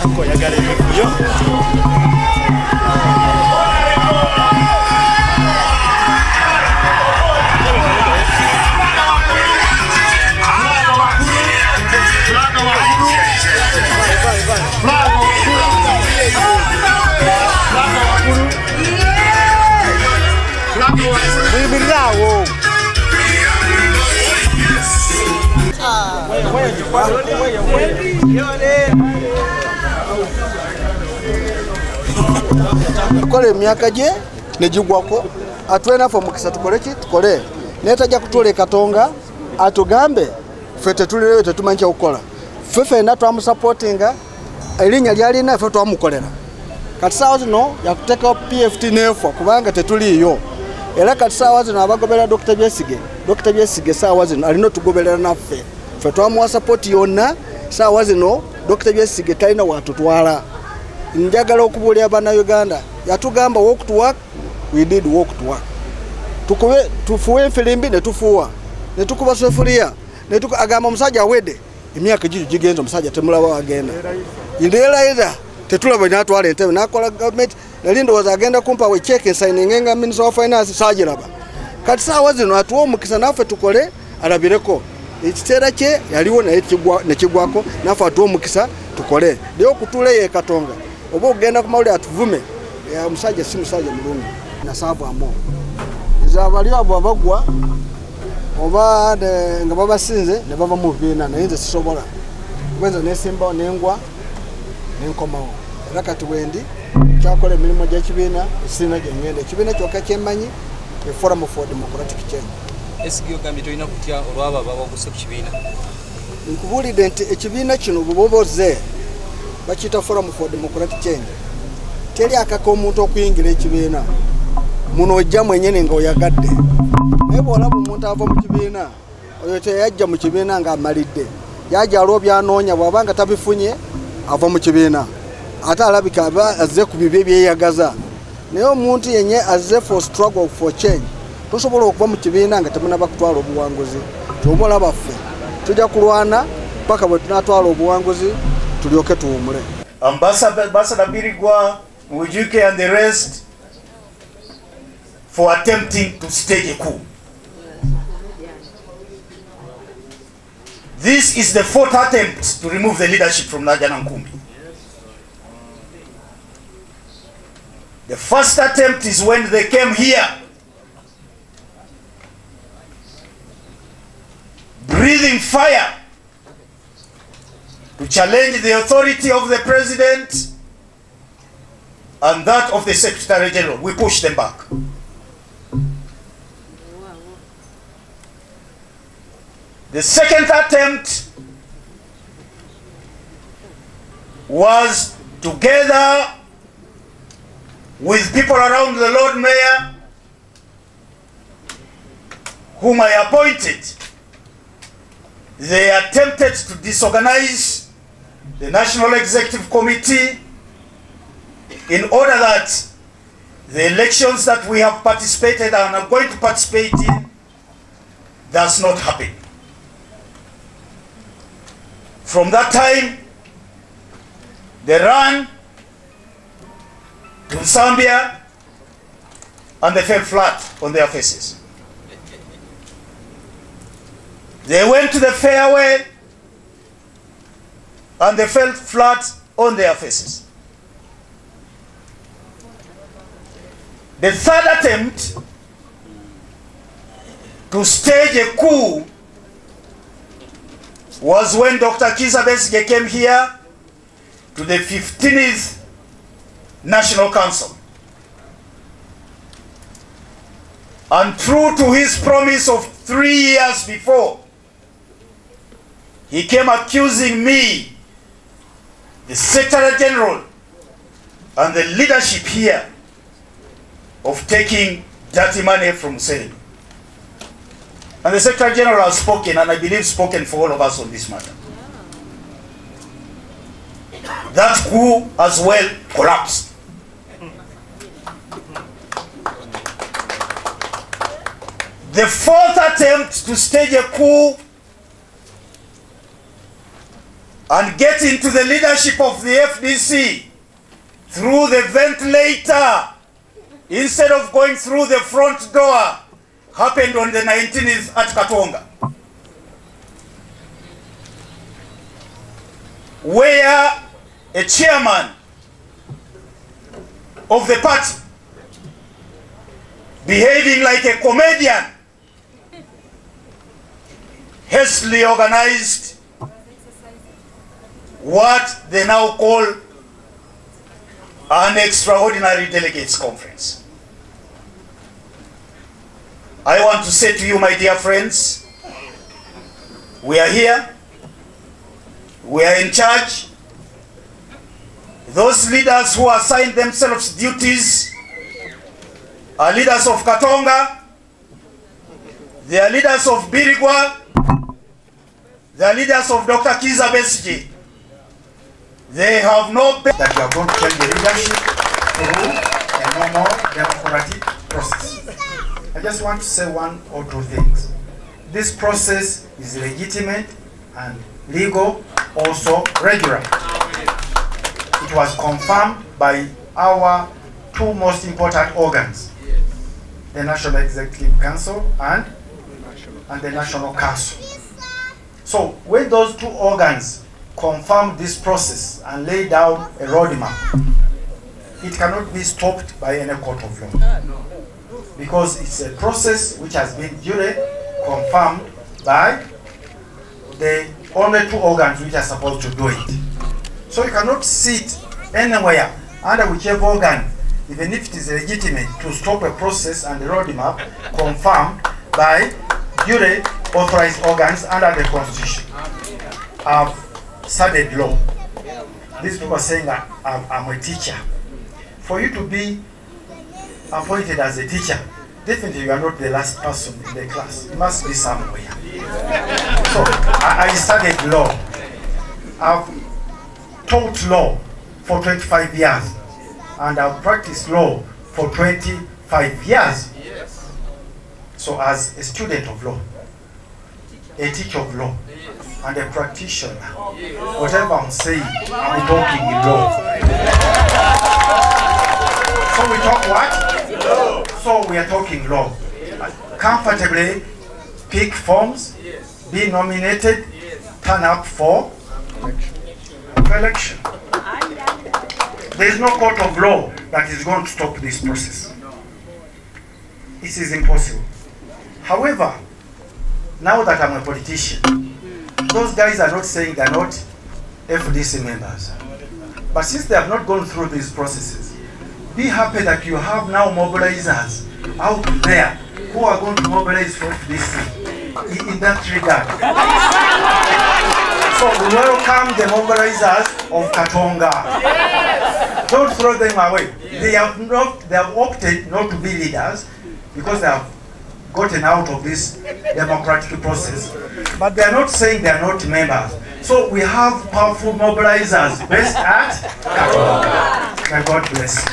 Ako yagala yo. Bravo. Kole miaka je nejigwako atwena fo mukisa tukole ki tukole netajja kutule katonga atugambe fete tulire tetumancha ukola fefe na twamu supportinga elinya lyali na fe twamukolera kati sawa zino yakuteka PFT nefo kubanga tetuliyo era kati sawa zino abagobera Dr. Besigye sawa zino alino tugobelera naffe fe twamu support yonna sawa zino Dr. Besigye talina watu twala njagala okubulya bana Uganda yatugamba walk to work we did walk to work tukuwe tufuwe filimbi ne tufuwa ne tukuba sefulia ne agamba musajja awede emyaka jigenzo musajja temulaba agenda indela ida tetulaba natwala entebe nakola government nalindo was agenda kumpa we check signing nga minister of finance sajiraba kati sawa zino atuwo mukisa nafe tukole alabireko ekitera kye yaliwo ne kigwako nafe atuwo mukisa tukole leo kutule ye katonga obo ogenda kumawuli atuvume ya musajja si musajja mulungu nasabu amo izabali abo abagwa oba nga babasinze ne baba mu bina nayenze sisobola kwenza nesimba nengwa nenkomawo era kati wendi kyakole emirimu gy'ekibiina sina gye ngenda ekibiina kyokka kyemmanyi e Forum for Democratic Change Besigye ogambye tolina kutya olwabo ababaguse ku kibiina nkubulidde nti ekibiina kino buboboze bakiyita Forum for Democratic Change teri akaka omuntu okuyingira ekibiina muno ojja mwenyene nga oyagadde naye bw'olaba omuntu ava mu kibiina oyo teyajja mu kibiina nga amalidde yajja alwo byanoonya bw'abanga tabifunye ava mu kibiina ate alabika aba azze ku bibye byeyagaza naye omuntu yenye azze for struggle for change tosobola okuva mu kibiina nga temunaba kutwala obuwanguzi tiobola baffe tujja kulwana paka bwe tunatwala obuwanguzi tulyoke tuwumule. Ambassador Birigwa, Mujuke and the rest for attempting to stage a coup. This is the fourth attempt to remove the leadership from Najana Nkumbi. The first attempt is when they came here, breathing fire to challenge the authority of the president and that of the Secretary General. We pushed them back. The second attempt was together with people around the Lord Mayor, whom I appointed. They attempted to disorganize the National Executive Committee in order that the elections that we have participated and are going to participate in does not happen. From that time, they ran to Zambia and they fell flat on their faces. They went to the fairway and they fell flat on their faces. The third attempt to stage a coup was when Dr. Besigye came here to the 15th National Council. And true to his promise of 3 years before, he came accusing me, the Secretary General, and the leadership here of taking dirty money from Museveni. And the Secretary General has spoken, and I believe spoken for all of us on this matter. That coup as well collapsed. The fourth attempt to stage a coup and get into the leadership of the FDC through the ventilator instead of going through the front door happened on the 19th at Katonga, where a chairman of the party, behaving like a comedian, hastily organized what they now call an extraordinary delegates conference. I want to say to you, my dear friends, we are here, we are in charge. Those leaders who assigned themselves duties are leaders of Katonga, they are leaders of Birigwa, they are leaders of Dr. Kiza Besigye. They have no that you are going to change the leadership through a normal democratic process. I just want to say one or two things. This process is legitimate and legal, also regular. It was confirmed by our two most important organs, the National Executive Council and the National Council. So when those two organs confirm this process and lay down a roadmap, it cannot be stopped by any court of law, because it's a process which has been duly confirmed by the only two organs which are supposed to do it. So you cannot sit anywhere under whichever organ, even if it is legitimate, to stop a process and the roadmap confirmed by duly authorized organs under the Constitution. I've studied law. These people are saying that I'm a teacher. For you to be appointed as a teacher, definitely you are not the last person in the class. You must be somewhere. So I studied law. I've taught law for 25 years, and I've practiced law for 25 years. So as a student of law, a teacher of law, and a practitioner, whatever I'm saying, I'm talking in law. So we talk what? Law. So we are talking law. Comfortably pick forms, be nominated, turn up for election. There is no court of law that is going to stop this process. It is impossible. However, now that I'm a politician, those guys are not saying they're not FDC members. But since they have not gone through these processes, be happy that you have now mobilizers out there who are going to mobilize for FDC in that regard. So we welcome the mobilizers of Katonga. Don't throw them away. They have opted not to be leaders because they have gotten out of this democratic process. But they are not saying they are not members. So we have powerful mobilizers based at Katonga. May God bless you.